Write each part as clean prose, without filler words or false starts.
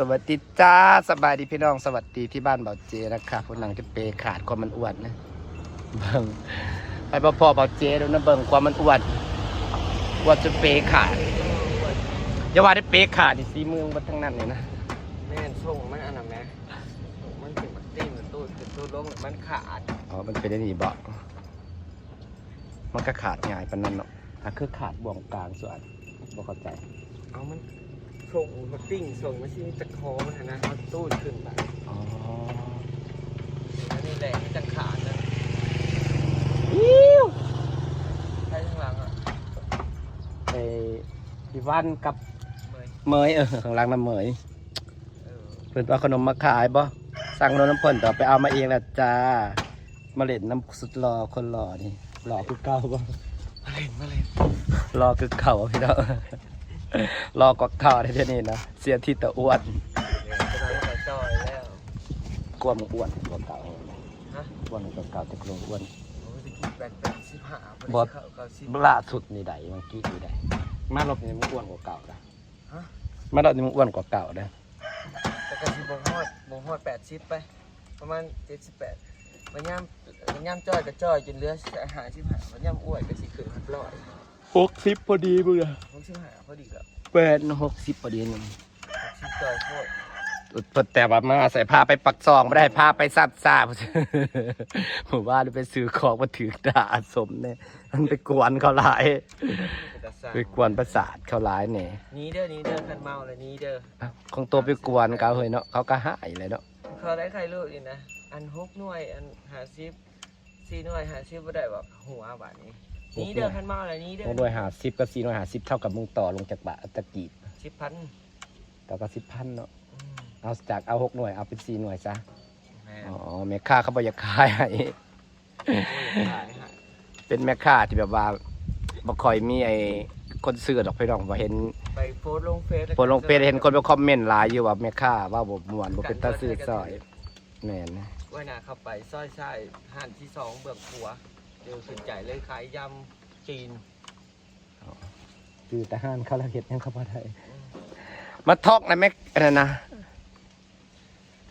สวัสดีจ้าสบายดีพี่น้องสวัสดีที่บ้านเบาเจนะครับคนหนังจะเปขาดความมันอ้วนนะเบิ่งไปพ่อเบาเจดูนะเบิ่งความมันอ้วนจะเปขาดอย่าว่าได้เปขาดดิสีมือมันทั้งนั้นเลยนะแม่นส่งมันอันนั้นแม่มันถึงมันตีมันตู้ขึ้นตู้ลงมันขาดอ๋อมันเป็นได้นี่บอกมันก็ขาดง่ายปานนั้นเนาะถ้าคือขาดบ่วงกลางส่วนบ่เข้าใจเอามันส่งมันติ้งส่งมาที่ตะคอมันนะมันตู้ขึ้นไปอ๋ออันนี้แหละที่จะขาดนะใช่ข้างหลังอ่ะไอ้พี่วันกับเมยข้างหลังน้ำเมยเพิ่นเอาขนมมาขายบ่สั่งโดนน้ำเพิ่นต่อไปเอามาเองแหละจ้ามาเล่นน้ำสุดหล่อคนหล่อนี่หล่อคือเก่าบ่มาเล่นหล่อคือเก่าพี่น้องหล่อกว่าเก่าได้เท่านี้นะเสียที่ตะอ้วนจอยแล้วกลัวมึงอ้วนกว่าเก่าฮะอ้วนกว่าเก่าแต่กลัวอ้วนบอสล่าสุดนี่ใดเมื่อกี้นี่ใดมารอบนี้มึงอ้วนกว่าเก่านะมารอบนี้มึงอ้วนกว่าเก่านะแต่กระสีบ่ฮอด80ไปประมาณ78มันย่ำจ้อยก็จ้อยจนเหลือ55มันย่ำอ้วนก็สิขึ้น60พอดีมึงอ่ะ65พอดีแล้ว60พอดีนึง60จ้อยโคตรแต่ว่ามาใส่ผ้าไปปักซองไม่ได้ผ้าไปซับซ่าผมว่าไปซื้อของมาถือด่าสมเนี่ยมันไปกวนเขาหลายไปกวนประสาทเขาหลายเนี่ยนี้เด้อคันเมาเลยนี้เด้อของตัวไปกวนเขาเฮ้ยเนาะเขาก็หายเลยเนาะเขาได้ใครรู้อีกนะอัน6หน่วยอัน50 4หน่วย50บ่ได้แบบหัวบาทนี้เด้อคันเมาเลยนี้เด้อ6หน่วย50กับ4หน่วย50เท่ากับมึงต่อลงจากบาทตะกีบ 10,000 ต่อกับ 10,000 เนาะเอาจากเอา6หน่วยเอาเป็น4หน่วยซะอ๋อแม่ค้าเขาบอกอยากขายให้เป็นแม่ค้าที่แบบว่าบ่ค่อยมีไอ้คนซื้อดอกพี่น้องบ่เห็นไปโพสลงเฟซเห็นคนไปคอมเมนต์หลายอยู่ว่าแม่ค้าว่าบ่ม่วนบ่เป็นตาซื้อซอยแม่นนะไว้หน้าเข้าไปซอยชายห้านที่2เบื้องขวาเดี๋ยวสนใจเลยขายยำจีนคือทหารเขาละเฮ็ดยังเขาบ่ได้มาทอกนะแม่อันนั้นนะ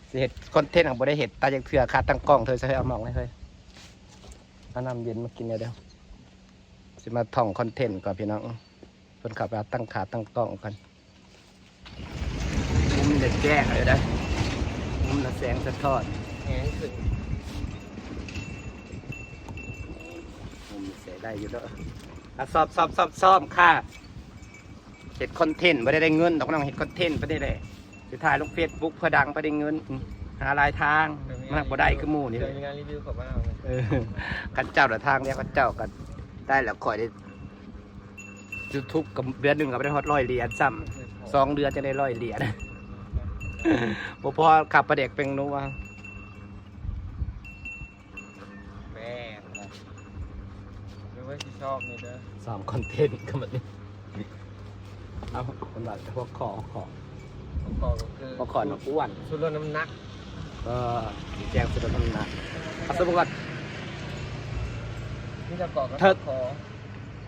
สิเฮ็ดคอนเทนต์บ่ได้เฮ็ดตาจักเทื่อค่าตั้งกล้องเธอสิเอาหม่องเลยเฮ้ยเอาน้ำเย็นมากินเดี๋ยวสิมาท่องคอนเทนต์ก่อนพี่น้องเพิ่นขับไปตั้งขาตั้งกล้องกันมุมเด็ดแจ้งเลยได้มุมละแสงสะท้อนแหงขึ้นมุมเสียได้อยู่แล้วซ่อมค่ะเฮ็ดคอนเทนต์ไม่ได้เงินต้องเฮ็ดคอนเทนต์ไม่ได้เลยสิถ่ายลง Facebook เพื่อดังไม่ได้เงินหาหลายทางมันบ่ได้คือหมู่นี่เลยงานรีวิวกับมากันเจ้าละทางเนี่ยกันเจ้ากันได้แล้วคอยได้ YouTube กับเดือนนึงก็ได้ฮอด100 เหรียญซ้ำ2 เดือนจะได้100 เหรียญบ่พอขับประเด็กเป็นนู้ว่าแม่ไม่ว่าที่ชอบนี่เด้อซ้อมคอนเทนต์ก็แบบนี้เอาคนละพวกขอหนอ้วนสุดลดน้ำหนักก็แจ้งสุดลดน้ำหนักเอาสมมติว่านี่จะกาะเธ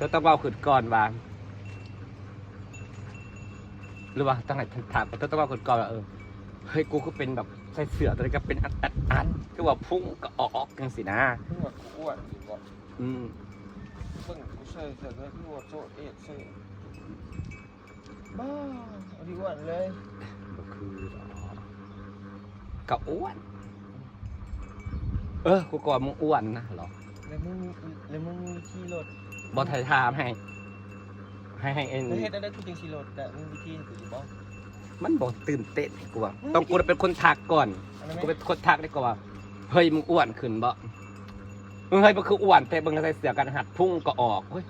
อต้องเอาขึ้นก่อนวางหรือว่าตั้งแต่ถามเธอต้องเอาขึ้นก่อนเฮ้ยกูก็เป็นแบบใส่เสื้อตัวนี้ก็เป็นอัดคือว่าพุ่งก็ออกกันสินะพุ่งแบบอ้วนอีกว่าเพิ่งกูใส่เสื้อด้วยที่ว่าโซ่ใส่บ้าเอาดีอ้วนเลยก็คือก็อ้วนกูก่อนมึงอ้วนนะหรอแล้วมึงมีขี่รถบอไทยทามให้เองเฮ็ดได้กูจริงขี่รถแต่มึงมีขี่กูอยู่บ่มันบอกตื่นเต้นกูว่าต้องกูเป็นคนทักก่อนกูเป็นคนทักได้ก่อนว่าเฮ้ยมึงอ้วนขึ้นบ่เฮ้ยมันคืออ้วนแต่บางทีเสียการหัดพุ่งก็ออกเฮ้ย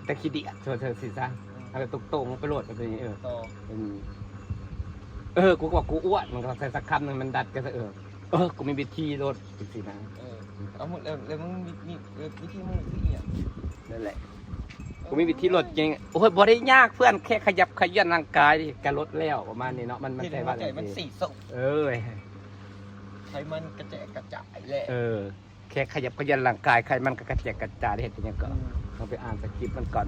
แต่คิดดีเธอสิซะอะไรตรงไปโหลดอะไรอย่างเงี้ยกูบอกกูอ้วนมันก็ใส่สักคำหนึ่งมันดัดกันกูมีวิธีลดสินะเอาหมดแล้วมึงมีวิธีมึงคืออีกนั่นแหละกูมีวิธีลดจริงโอ้ยบ่ได้ยากเพื่อนแค่ขยับขยื่นร่างกายก็ลดแล้วประมาณนี้เนาะมันใช่ว่ามันสีส้มไขมันกระแจกกระจายแหละแค่ขยับขยื่นร่างกายไขมันก็กระแจกกระจายเห็นอย่างก็ต้องไปอ่านสคริปต์มันก่อน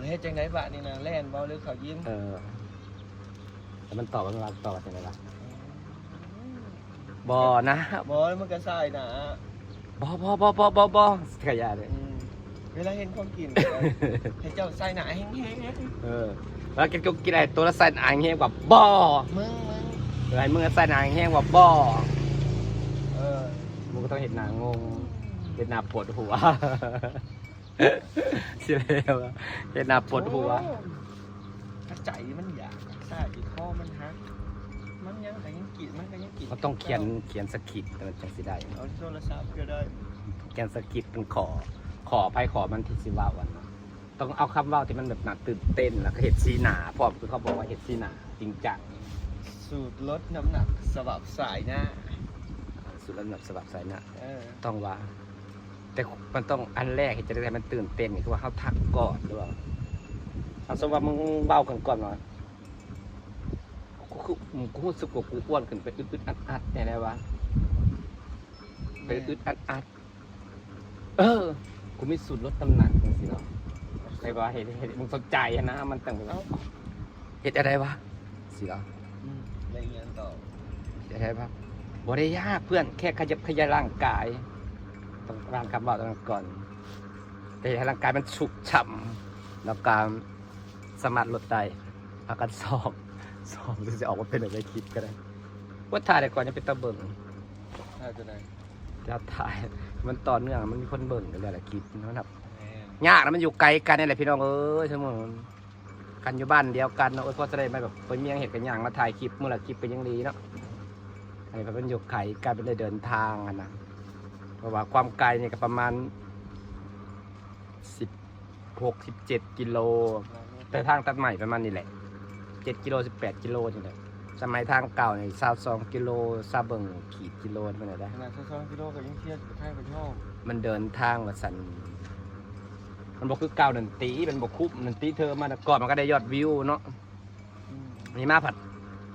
เฮ็ดจังได๋บะนี่นะแล่นบ่หรือเขายิ้ม แต่มันตอบมันตอบว่าจังได๋ล่ะบ่นะ บอลมันก็ใส่นะ บ่ขยะเลย เวลาเห็นของกินให้เจ้าใส่หนาแห้ง แล้วกินก็กินไอ้ตัวละใส่หนังแห้งกว่าบ่ ๆมึง ไอ้มึงใส่หนังแห้งกว่าบ่ เออ มึงก็ต้องเห็นหน้างงเห็นหน้าปวดหัวใช่แล้วเห็นหน้าปวดหัว ถ้าใจมันอยากใส่อีกข้อมันฮักมันยังแต่ยังกินมันก็ยังกิน มันต้องเขียนสคริปต์มันจังสิได้ เอาโทรศัพท์ก็ได้ เขียนสคริปต์เป็นขอมันที่สิว่าวันนะต้องเอาคำเว่าที่มันแบบหนักตื่นเต้นแล้วก็เห็ดซีหนาพร้อมคือเขาบอกว่าเห็ดซีหนาจริงจัง สูตรลดน้ำหนักสำหรับสายหน้า สุดแล้วแบบสบับใส่หนะ เออ ต้องว่า แต่มันต้องอันแรกที่จะได้มันตื่นเต้นคือว่าเขาทักก่อนหรือเปล่าเอาสมมติว่ามึงเบ้ากันก่อนหน่อยกูรู้สึกว่ากูอ้วนขึ้นไปอึดอัดเนี่ยได้วะไปอึดอัดกูมีสูตรลดน้ำหนักจริงๆเนาะใครว่าเห็นมึงสนใจนะมันต่างไปเห็ดอะไรวะสิเนาะ อะไรเงี้ยต่อ เห็ดอะไรวะบ่ได้ยากเพื่อนแค่ขยับขยายร่างกายต้องร่างคำบอกตรงก่อนแต่ให้ร่างกายมันฉุกฉ่ำแล้วการสามารถลดได้อาการสอบจะออกมาเป็นอะไรคิดก็ได้ว่าถ่ายแต่ก่อนจะเป็นตะเบิ่ง ถ้าจะไหน จะถ่ายมันต่อเนื่องมันมีคนเบิ่งกันเลยแหละคลิปนะครับ แม่ ยากนะมันอยู่ไกลกันนี่แหละพี่น้องเอ้ยเสมอกันอยู่บ้านเดียวกันเนาะพอจะได้มาแบบไปเมียงเห็ดกันอย่างมาถ่ายคลิปเมื่อไหร่คลิปเป็นยังดีเนาะไอ้แบบมันอยู่ไกลกันเป็นได้เดินทางกันนะเพราะว่าความไกลเนี่ยก็ประมาณ16-17 กิโลแต่ทางตัดใหม่ประมาณนี้แหละ7 กิโล 18 กิโลนี่แหละสมัยทางเก่าเนี่ย22 กิโลซาเบิงขีดกิโลมันอะไรได้ ขนาด2 กิโลก็ยังเครียดกับไทยกับช่อง มันเดินทางมาสั่นมันบอกคือเก่าดนตรีมันบอกคุบดนตรีเธอมาแต่ก่อนมันก็ได้ยอดวิวเนาะมีมาผัด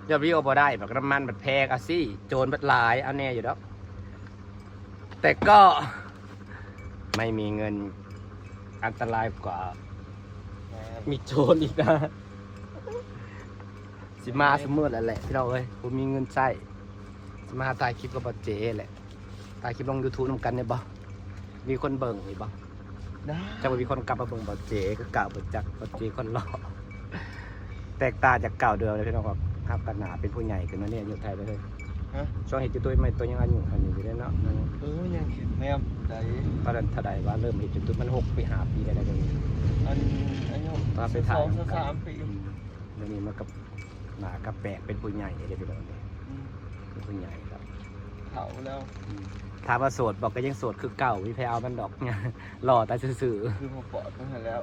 ยอดวิวบ่ได้แบบน้ำมันแบบแพงอะซี่โจรบัดหลายเอาแน่อยู่แล้วแต่ก็ไม่มีเงินอันตรายกว่ามีโจรอีกนะสิมาเสมอแล้วแหละพี่เราเอ้ยผมมีเงินใช้สิมาถ่ายคลิปกับบอเจแหละถ่ายคลิปลง YouTube นำกันเนี่ยบ่มีคนเบิ่งอีกบ่ ได้ จะมีคนกลับมาเบิ่งบอเจก็เก่าบอจักบอเจคนหล่อแตกต่างจากเก่าเดิมเลยพี่น้องครับกันหนาเป็นผู้ใหญ่ขึ้นมาเนี่ยอยู่ไทยไปเลย ฮะ ช่วงเห็นจุดตัวใหม่ตัวยังอายุอยู่เลยเนาะ ยังเห็นแนมได้ ตอนนั้นถ้าใดว่าเริ่มเห็นจุดตัวมัน6 ปี 5 ปีอะไรแบบนี้ อันนี้2-3 ปี เดี๋ยวนี้มันกับหนากับแปลกเป็นผู้ใหญ่เลยพี่น้องเป็นผู้ใหญ่ครับ เผาแล้ว ถามว่าโสดบอกก็ยังโสดคือเก่าวิแพเอามันดอกเนี่ยหล่อแต่ซื่อ คือพอปอดมันแล้ว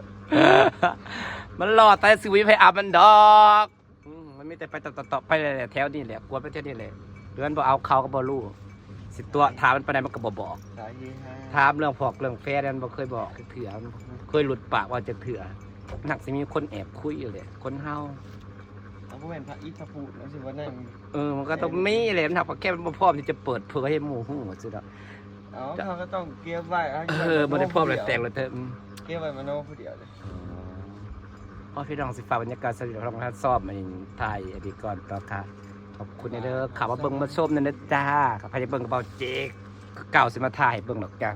ๆมันหล่อแต่ซื่อวิแพเอามันดอกมันไม่แต่ไปต่อไปเลยแถวนี้แหละกวนไปแถวนี้เลยเดือนบ่เอาเขาก็บ่รู้สิตัวถามมันไปไหนมันก็บ่บอก สายเฮฮา ถามเรื่องพอกเรื่องแฟนมันบ่เคยบอกเถื่อเคยหลุดปากว่าจะเถื่อหนักสิมีคนแอบคุยอยู่เลยคนเฮา เอาพวกแม่นพระอิฐพระพูดแล้วสิว่านั่น มันก็ต้องมีแหละมันแค่มันบ่พร้อมที่จะเปิดเผยให้หมู่ฮู้สุดอ่ะ เขาก็ต้องเก็บไว้ บ่ได้พร้อมเลยแตกเลยเถอะ เก็บไว้มาโน้ผู้เดียวเลย อ๋อพี่น้องสิฝากบรรยากาศสนุกของท่านชอบมาถ่ายอดีตก่อนต่อค่ะขอบคุณเด้อขับมาเบิ่งมาชมนั่นนะจ้าใครจะเบิ่งกระเป๋าเจ๊กเก่าสิมาถ่ายเบิ่งหรอกจ้า